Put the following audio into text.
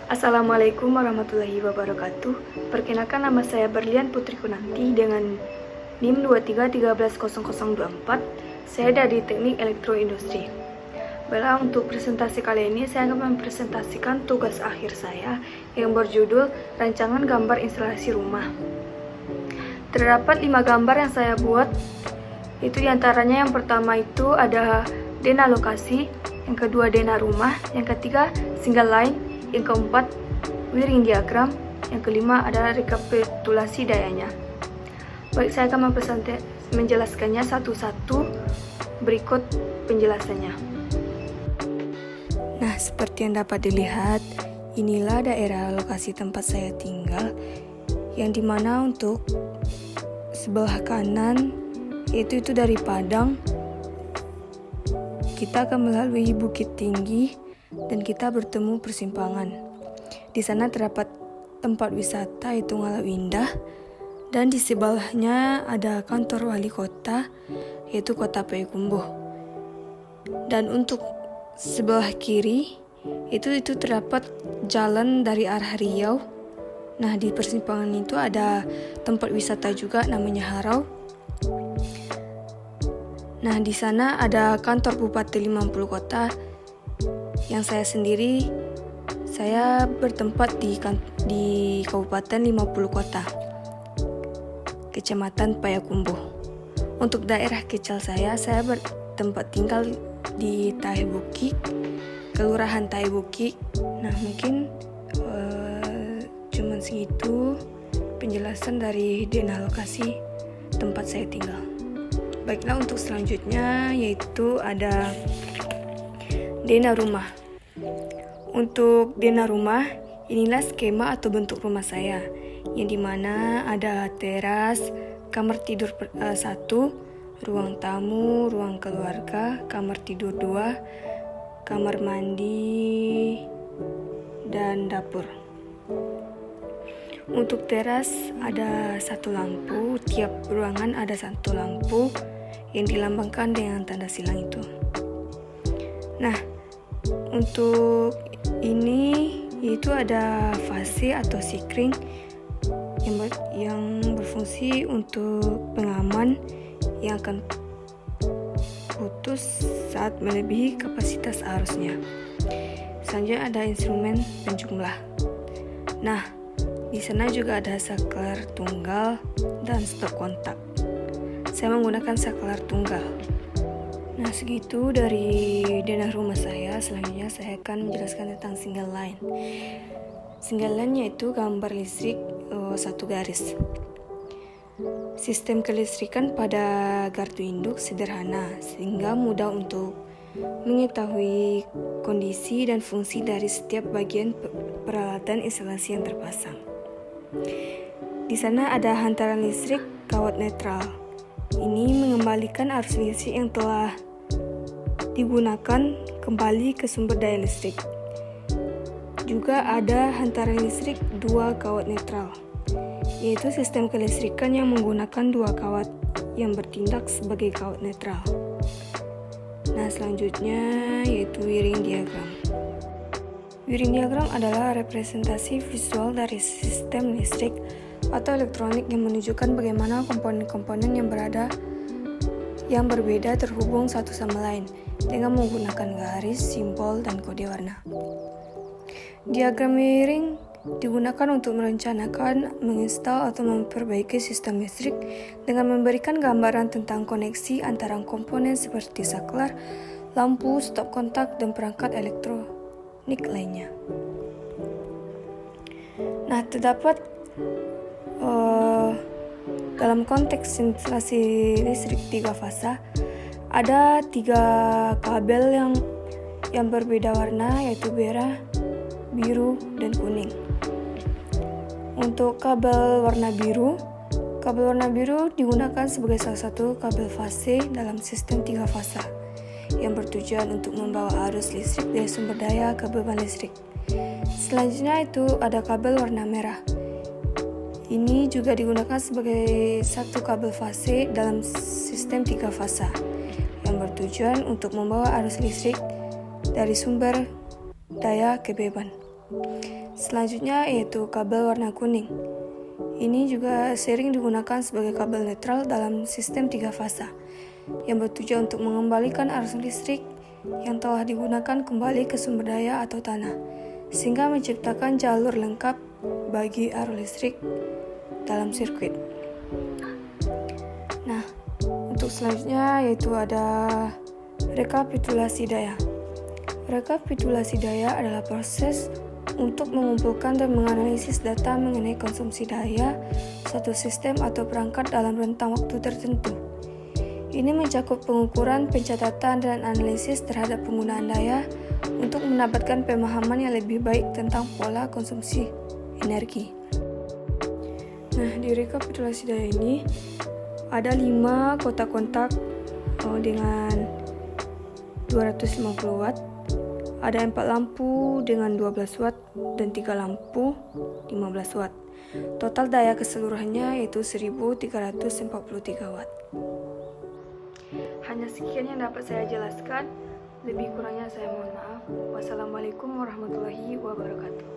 Assalamualaikum warahmatullahi wabarakatuh. Perkenalkan, nama saya Berlian Putri Kunanti dengan NIM 23130024. Saya dari Teknik Elektroindustri. Baiklah, untuk presentasi kali ini saya akan mempresentasikan tugas akhir saya yang berjudul Rancangan Gambar Instalasi Rumah. Terdapat 5 gambar yang saya buat. Itu diantaranya yang pertama itu ada denah lokasi, yang kedua denah rumah, yang ketiga single line, yang keempat wiring diagram, yang kelima adalah rekapitulasi dayanya. Baik, saya akan menjelaskannya satu-satu, berikut penjelasannya. Nah, seperti yang dapat dilihat, inilah daerah lokasi tempat saya tinggal, yang dimana untuk sebelah kanan yaitu dari Padang, kita akan melalui Bukit Tinggi dan kita bertemu persimpangan. Di sana terdapat tempat wisata yaitu Ngalau Indah, dan di sebelahnya ada kantor wali kota yaitu Kota Payakumbuh. Dan untuk sebelah kiri itu terdapat jalan dari arah Riau. Nah, di persimpangan itu ada tempat wisata juga namanya Harau. Nah, di sana ada kantor Bupati 50 kota. Yang saya sendiri, saya bertempat di Kabupaten 50 kota, Kecamatan Payakumbuh. Untuk daerah kecil saya bertempat tinggal di Tahebuki, Kelurahan Tahebuki. Nah, mungkin cuman segitu penjelasan dari denah lokasi tempat saya tinggal. Baiklah, untuk selanjutnya yaitu ada denah rumah. Untuk denah rumah, inilah skema atau bentuk rumah saya, yang dimana ada teras, kamar tidur 1, ruang tamu, ruang keluarga, kamar tidur 2, kamar mandi, dan dapur. Untuk teras ada 1 lampu, tiap ruangan ada 1 lampu yang dilambangkan dengan tanda silang itu. Nah, untuk ini yaitu ada fase atau sikring yang berfungsi untuk pengaman yang akan putus saat melebihi kapasitas arusnya. Selanjutnya ada instrumen penjumlah. Nah, di sana juga ada saklar tunggal dan stop kontak. Saya menggunakan saklar tunggal. Nah, segitu dari denah rumah saya. Selanjutnya saya akan menjelaskan tentang single line. Single line yaitu gambar listrik 1 garis. Sistem kelistrikan pada gardu induk sederhana sehingga mudah untuk mengetahui kondisi dan fungsi dari setiap bagian peralatan instalasi yang terpasang. Di sana ada hantaran listrik kawat netral. Ini mengembalikan arus listrik yang telah digunakan kembali ke sumber daya listrik. Juga ada hantaran listrik 2 kawat netral, yaitu sistem kelistrikan yang menggunakan 2 kawat yang bertindak sebagai kawat netral. Nah, selanjutnya yaitu wiring diagram. Wiring diagram adalah representasi visual dari sistem listrik atau elektronik yang menunjukkan bagaimana komponen-komponen yang berbeda terhubung satu sama lain dengan menggunakan garis, simbol, dan kode warna. Diagram wiring digunakan untuk merencanakan, menginstal, atau memperbaiki sistem listrik dengan memberikan gambaran tentang koneksi antara komponen seperti saklar, lampu, stop kontak, dan perangkat elektronik lainnya. Nah, terdapat dalam konteks instalasi listrik 3 fasa, ada 3 kabel yang berbeda warna, yaitu merah, biru, dan kuning. Untuk kabel warna biru digunakan sebagai salah satu kabel fase dalam sistem 3 fasa yang bertujuan untuk membawa arus listrik dari sumber daya ke beban listrik. Selanjutnya itu ada kabel warna merah. Ini juga digunakan sebagai satu kabel fase dalam sistem 3 fasa yang bertujuan untuk membawa arus listrik dari sumber daya kebeban. Selanjutnya yaitu kabel warna kuning. Ini juga sering digunakan sebagai kabel netral dalam sistem 3 fasa yang bertujuan untuk mengembalikan arus listrik yang telah digunakan kembali ke sumber daya atau tanah, sehingga menciptakan jalur lengkap bagi arus listrik dalam sirkuit. Nah, untuk selanjutnya yaitu ada rekapitulasi daya. Rekapitulasi daya adalah proses untuk mengumpulkan dan menganalisis data mengenai konsumsi daya suatu sistem atau perangkat dalam rentang waktu tertentu. Ini mencakup pengukuran, pencatatan, dan analisis terhadap penggunaan daya untuk mendapatkan pemahaman yang lebih baik tentang pola konsumsi energi. Nah, di rekapitulasi daya ini ada 5 kotak kontak dengan 250 watt, ada 4 lampu dengan 12 watt dan 3 lampu 15 watt. Total daya keseluruhannya yaitu 1343 watt. Hanya sekian yang dapat saya jelaskan. Lebih kurangnya saya mohon maaf. Wassalamualaikum warahmatullahi wabarakatuh.